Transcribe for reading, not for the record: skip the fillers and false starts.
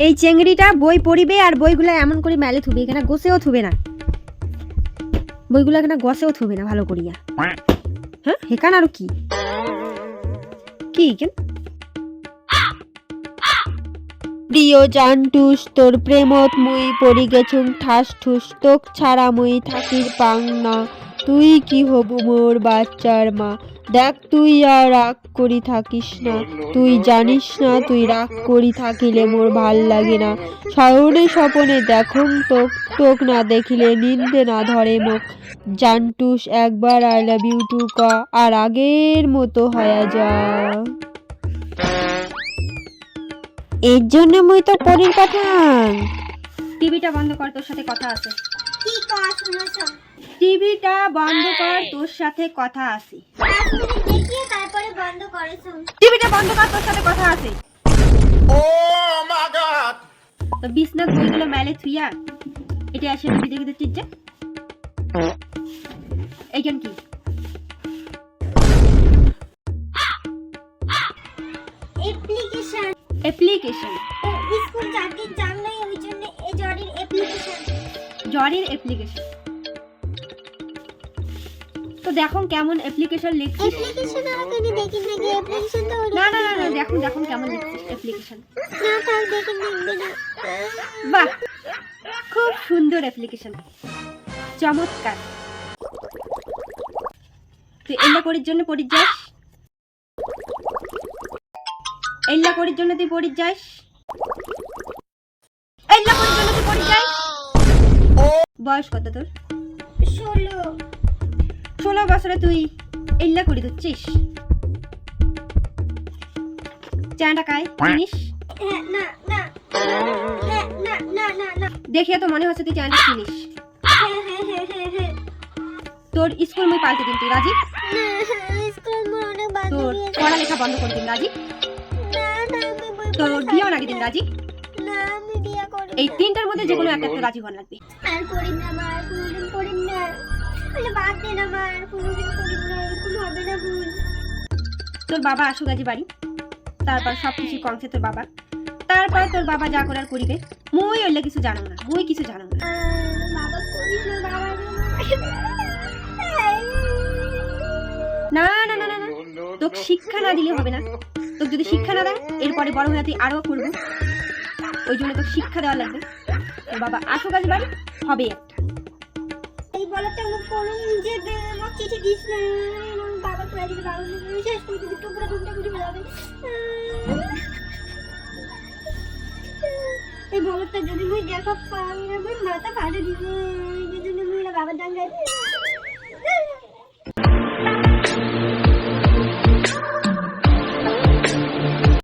এই চেংড়িটা বই পড়িবে আর বইগুলা এমন করে মেলে থুবে, এখানে গোছেও থুবে না, বইগুলা এখানে গছেও থুবে না ভালো করিয়া। হ্যাঁ হেকান আর কি কি কেন প্রিয় জানটুস তোর প্রেমত মুই পড়ি গেছুম ঠাস ঠুস, তোক ছাড়া মুই থাকির পাং না, তুই কি হবু মোর বাচ্চার মা। দেখ তুই আর রাগ করি থাকিস না, তুই জানিস না তুই রাগ করি থাকিলে মোর ভাল লাগে না। শহরে স্বপনে দেখুম তোক, তোক না দেখিলে নিন্দে না ধরে মুখ। জানটুস একবার আই লাভ ইউ টু ক, আর আগের মতো হয়া যা। এর জন্য মুই তো পরীর পাঠান। টিভিটা বন্ধ কর, তোর সাথে কথা আছে। কি কর শুনছো? টিভিটা বন্ধ কর, তোর সাথে কথা আছে। 5 মিনিট দেখিয়ে তারপরে বন্ধ করেছো। টিভিটা বন্ধ কর, তোর সাথে কথা আছে। ও মাই গড! তো বিছনা বইগুলো মেলে থুইয়া এটা এসে টিভি দেখে দিচ্ছিস যে এইখান কি অ্যাপ্লিকেশন। অ্যাপ্লিকেশন। স্কুল চাকরি জান নাই ওই জন্য এই জরির অ্যাপ্লিকেশন। জরির অ্যাপ্লিকেশন। তো দেখো কেমন অ্যাপ্লিকেশন লিখছিস। অ্যাপ্লিকেশন আমাকে নি দেখিন নাকি অ্যাপ্লিকেশন তো না না না না দেখো দেখো কেমন লিখছিস অ্যাপ্লিকেশন। না তাও দেখিন দেখবে না। বাহ খুব সুন্দর অ্যাপ্লিকেশন, চমৎকার। তুই এল্লা করির জন্য পড়ি যাস, এল্লা করির জন্য তুই পড়ি যাস, এল্লা করির জন্য তুই পড়ি যাস। বয়স কত তোর? 16 বছরে তুই এল্লা করি দিচ্ছিস। চাটা কায় জিনিস হ্যাঁ না না হ্যাঁ না না না না দেখিয়ে তো মনে হচ্ছে তুই চাটা চিনিস। হ্যাঁ হ্যাঁ হ্যাঁ হ্যাঁ হ্যাঁ। তোর স্কুল মই পাল্টে দিন, তুই রাজি? না স্কুল মনে অনেক বাদ তোর দিয়েছে। পড়ালেখা বন্ধ করে দিন, রাজি? না না আমি বই তোর পড়া বিয়েও নাকি দিন, রাজি? না আমি বিয়ে করি এই তিনটার মধ্যে যে কোনো একটা তো রাজি হওয়া লাগবে। আর করিম না মা, আর কোনোদিন করিম না। বলে বাদ দে না মা, আর কোনোদিন করিম না, এরকম হবে না ভুল। তোর বাবা আসুক আজি বাড়ি, তারপর সব কিছু কমছে তোর বাবা, তারপর তোর বাবা যা করার করিবে। মুই ওইলে কিছু জানো না, মুই কিছু জানো না। বাবা করিস না, বাবা না না না না না, তোকে শিক্ষা না দিলে হবে না। তোকে যদি শিক্ষা না দেয় এরপরে বড় হয়ে তুই আরো করবো, ওই জন্য তোকে শিক্ষা দেওয়া লাগবে। তোর বাবা আসুক আজি বাড়ি, হবে একটা। এই বলাটা আমার কোনো নিজে আমার চিঠি দিস না, আমার বাবা তো আজকে বাবা শেষ করে দিবি, টুকরা টুকরা করে বেড়াবে। এই বলটা যদি মুই দেখা পাই না, মুই মাথা ফাটে দিব, এই জন্য মুই বাবার ডাঙ্গাই